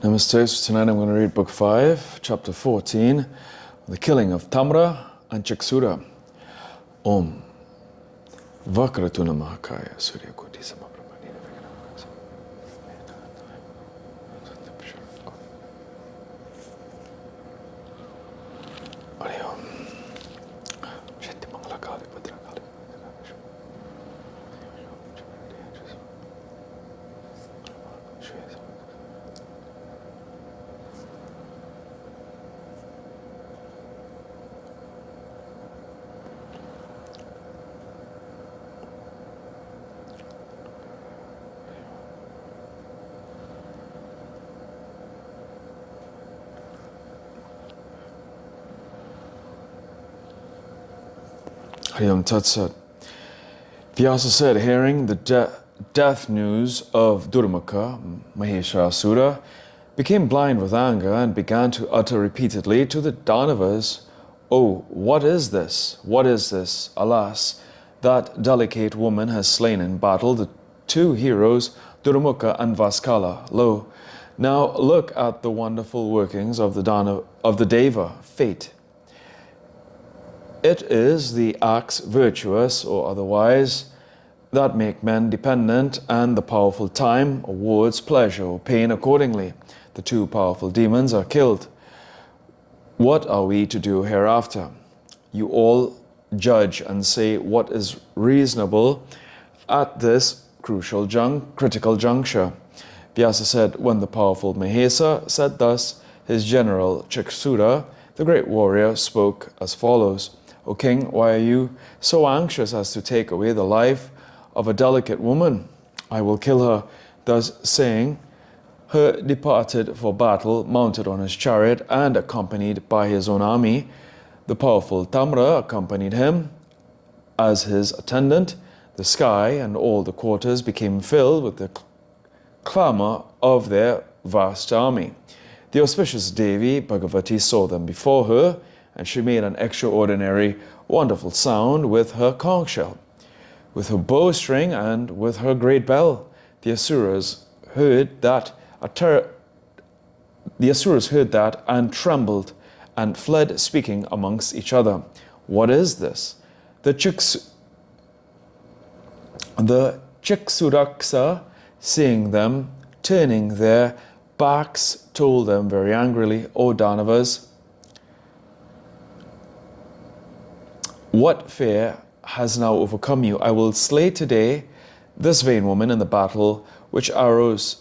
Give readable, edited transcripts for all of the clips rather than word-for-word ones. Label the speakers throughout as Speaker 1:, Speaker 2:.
Speaker 1: Namaste. So tonight I'm going to read Book 5, Chapter 14, The Killing of Tamra and Chiksura. Om. Vakratuna Mahakaya Surya Koti Samabramani. Hari Om. Shanti Mangala Kali Bhadra Kali. Hari Om Tat Sat. Vyasa said, hearing the death news of Durmukha, Maheshasura, became blind with anger and began to utter repeatedly to the Danavas, "Oh, what is this? What is this? Alas, that delicate woman has slain in battle the two heroes, Durmukha and Vaskala. Lo, now look at the wonderful workings of the Deva, fate. It is the acts virtuous or otherwise that make men dependent, and the powerful time awards pleasure or pain accordingly. The two powerful demons are killed. What are we to do hereafter? You all judge and say what is reasonable at this critical juncture." Vyasa said, when the powerful Mahesa said thus, his general Chiksura, the great warrior, spoke as follows. "O king, why are you so anxious as to take away the life of a delicate woman? I will kill her." Thus saying, he departed for battle, mounted on his chariot and accompanied by his own army. The powerful Tamra accompanied him as his attendant. The sky and all the quarters became filled with the clamor of their vast army. The auspicious Devi, Bhagavati, saw them before her, and she made an extraordinary, wonderful sound with her conch shell, with her bowstring, and with her great bell. The Asuras heard that and trembled and fled, speaking amongst each other. "What is this?" The Chiksuraksa, seeing them turning their backs, told them very angrily, "O Danavas, what fear has now overcome you? I will slay today this vain woman in the battle with arrows,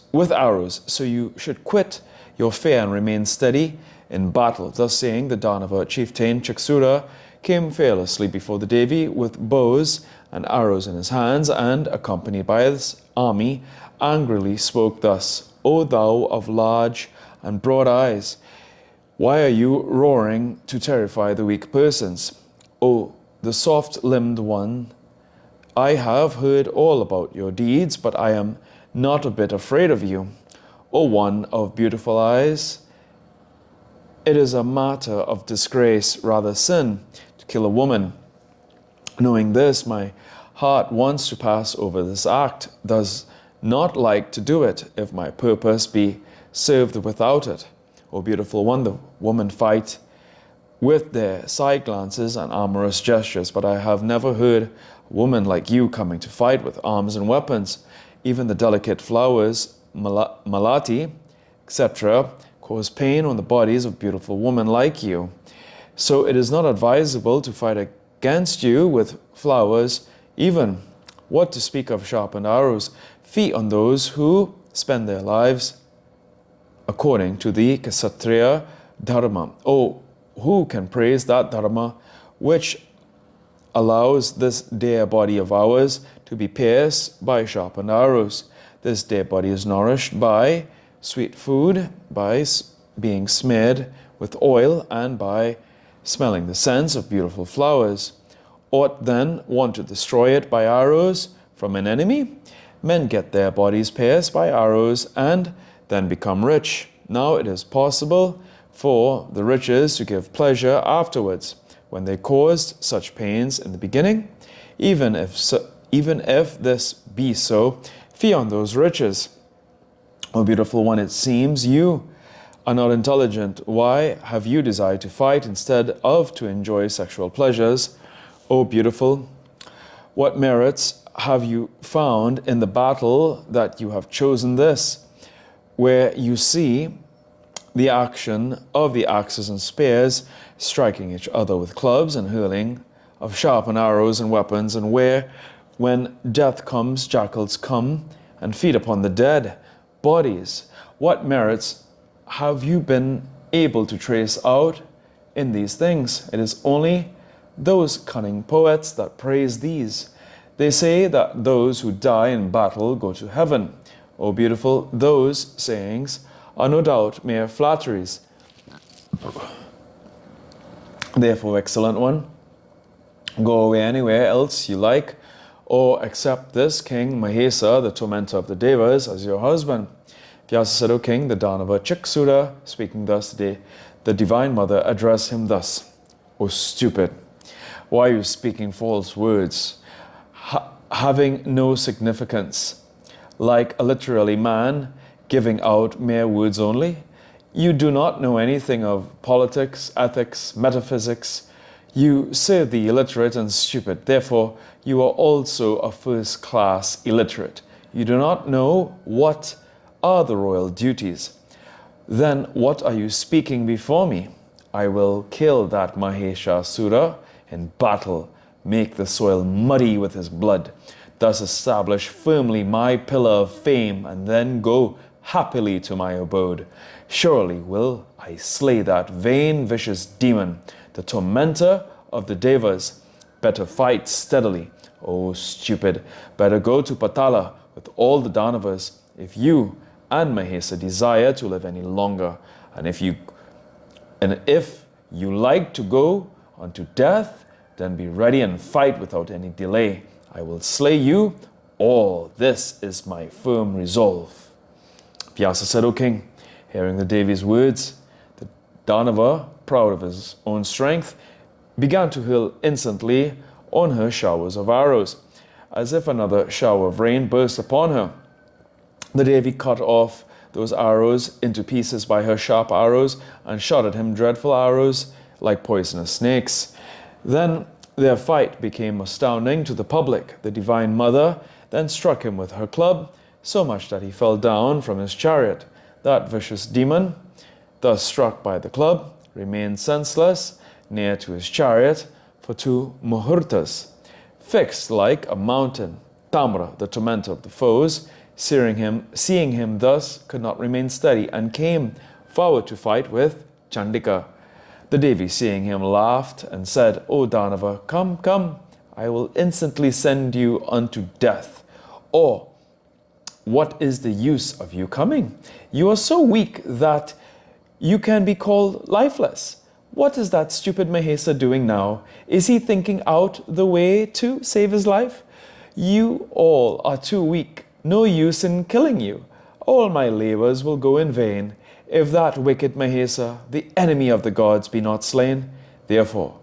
Speaker 1: so you should quit your fear and remain steady in battle." Thus saying, the Danava chieftain Chiksura came fearlessly before the Devi with bows and arrows in his hands, and, accompanied by his army, angrily spoke thus: "O thou of large and broad eyes, why are you roaring to terrify the weak persons? O the soft-limbed one, I have heard all about your deeds, but I am not a bit afraid of you. O one of beautiful eyes, it is a matter of disgrace, rather sin, to kill a woman. Knowing this, my heart wants to pass over this act, does not like to do it, if my purpose be served without it. O beautiful one, the women fight with their side glances and amorous gestures, but I have never heard a woman like you coming to fight with arms and weapons. Even the delicate flowers, malati, etc., cause pain on the bodies of beautiful women like you. So it is not advisable to fight against you with flowers, even. What to speak of sharpened arrows? Fie on those who spend their lives according to the Kshatriya Dharma. Oh, who can praise that Dharma which allows this dear body of ours to be pierced by sharpened arrows? This dear body is nourished by sweet food, by being smeared with oil, and by smelling the scents of beautiful flowers. Ought then one to destroy it by arrows from an enemy? Men get their bodies pierced by arrows and then become rich. Now it is possible for the riches to give pleasure afterwards, when they caused such pains in the beginning. Even if this be so, fie on those riches. O beautiful one, it seems you are not intelligent. Why have you desired to fight instead of to enjoy sexual pleasures? O beautiful, what merits have you found in the battle that you have chosen this, where you see the action of the axes and spears striking each other with clubs and hurling of sharpened arrows and weapons, and where, when death comes, jackals come and feed upon the dead bodies? What merits have you been able to trace out in these things? It is only those cunning poets that praise these. They say that those who die in battle go to heaven. O beautiful, those sayings are no doubt mere flatteries. Therefore, excellent one, go away anywhere else you like, or accept this King Mahesa, the tormentor of the Devas, as your husband. Vyasa said, O king, the Danava Chiksura, speaking thus, the divine mother addressed him thus: O stupid, why are you speaking false words, having no significance, like a literary man giving out mere words only? You do not know anything of politics, ethics, metaphysics. You serve the illiterate and stupid. Therefore, you are also a first-class illiterate. You do not know what are the royal duties. Then what are you speaking before me? I will kill that Maheshasura in battle, make the soil muddy with his blood, thus establish firmly my pillar of fame, and then go happily to my abode. Surely will I slay that vain, vicious demon, the tormentor of the Devas. Better fight steadily, O stupid. Better go to Patala with all the Danavas, if you and Mahesa desire to live any longer. And if you like to go unto death, then be ready and fight without any delay. I will slay you all. This is my firm resolve. Vyasa said, O king, hearing the Devi's words, the Danava, proud of his own strength, began to hurl instantly on her showers of arrows. As if another shower of rain burst upon her, the Devi cut off those arrows into pieces by her sharp arrows and shot at him dreadful arrows like poisonous snakes. Then their fight became astounding to the public. The Divine Mother then struck him with her club, so much that he fell down from his chariot. That vicious demon, thus struck by the club, remained senseless near to his chariot for 2 muhurtas. Fixed like a mountain, Tamra, the tormentor of the foes, seeing him thus, could not remain steady, and came forward to fight with Chandika. The Devi, seeing him, laughed and said, O Danava, come, come, I will instantly send you unto death. Or, what is the use of you coming? You are so weak that you can be called lifeless. What is that stupid Mahesa doing now? Is he thinking out the way to save his life? You all are too weak. No use in killing you. All my labors will go in vain, if that wicked Mahesa, the enemy of the gods, be not slain. Therefore,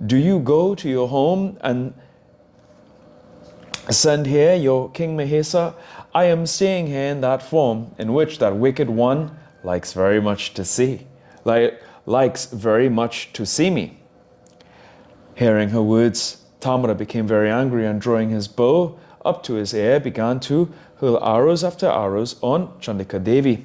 Speaker 1: do you go to your home and send here your King Mahesa. I am staying here in that form in which that wicked one likes very much to see. Likes very much to see me. Hearing her words, Tamara became very angry, and drawing his bow up to his ear, began to hurl arrows after arrows on Chandika Devi.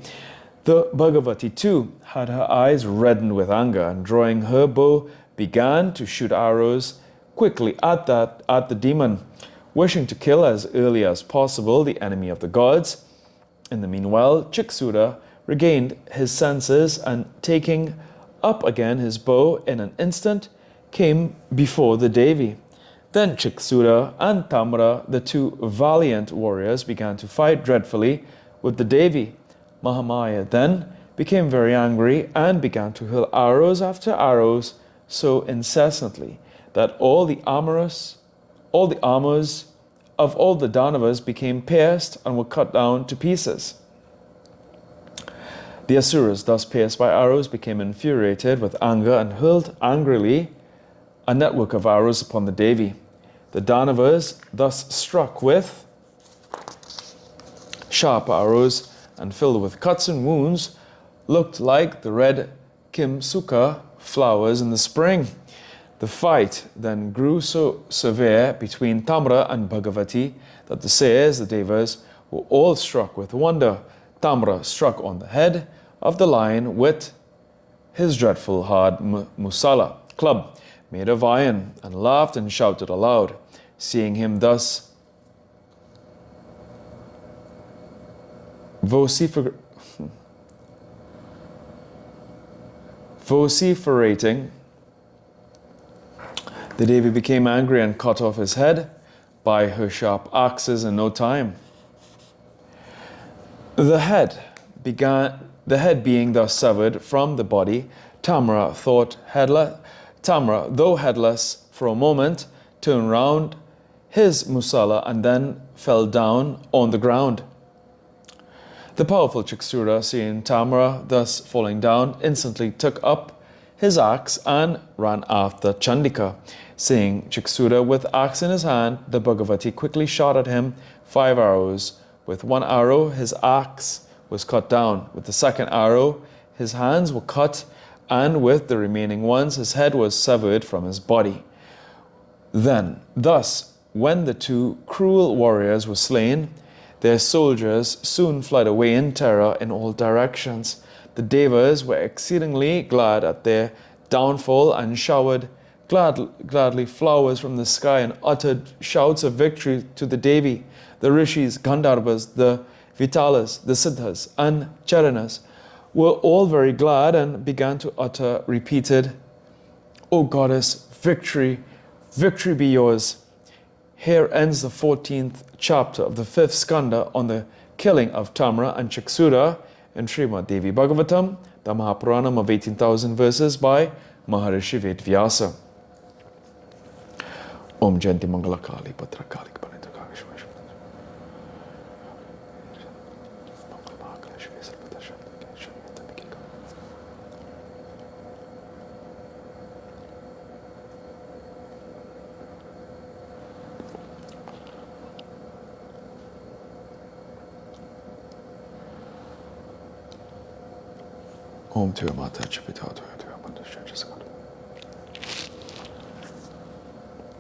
Speaker 1: The Bhagavati too had her eyes reddened with anger, and drawing her bow, began to shoot arrows quickly at the demon, wishing to kill as early as possible the enemy of the gods. In the meanwhile, Chiksura regained his senses, and taking up again his bow in an instant, came before the Devi. Then Chiksura and Tamra, the 2 valiant warriors, began to fight dreadfully with the Devi. Mahamaya then became very angry and began to hurl arrows after arrows so incessantly that all the armors of all the Danavas became pierced and were cut down to pieces. The Asuras, thus pierced by arrows, became infuriated with anger and hurled angrily a network of arrows upon the Devi. The Danavas, thus struck with sharp arrows and filled with cuts and wounds, looked like the red kimsuka flowers in the spring. The fight then grew so severe between Tamra and Bhagavati that the Sayers, the Devas, were all struck with wonder. Tamra struck on the head of the lion with his dreadful hard musala club made of iron, and laughed and shouted aloud. Seeing him thus vociferating, the Devi became angry and cut off his head by her sharp axes in no time. The head being thus severed from the body, Tamra, though headless for a moment, turned round his musala and then fell down on the ground. The powerful Chiksura, seeing Tamra thus falling down, instantly took up his axe and ran after Chandika. Seeing Chiksura with axe in his hand, the Bhagavati quickly shot at him 5 arrows. With one arrow, his axe was cut down. With the second arrow, his hands were cut, and with the remaining ones, his head was severed from his body. Thus, when the 2 cruel warriors were slain, their soldiers soon fled away in terror in all directions. The Devas were exceedingly glad at their downfall and showered gladly flowers from the sky and uttered shouts of victory to the Devi. The Rishis, Gandharvas, the Vitalas, the Siddhas, and Charanas were all very glad and began to utter repeated, "O Goddess, victory, victory be yours." Here ends the 14th chapter of the 5th skanda on the killing of Tamra and Chiksura in Srimad Devi Bhagavatam, the Maha Puranam of 18,000 verses by Maharishi Vedvyasa. Om Janti Mangala Kali Patra Kali Panitra Kali Shivaya Om Tua Mata Chapita Tua Tua Mata Shachasakata.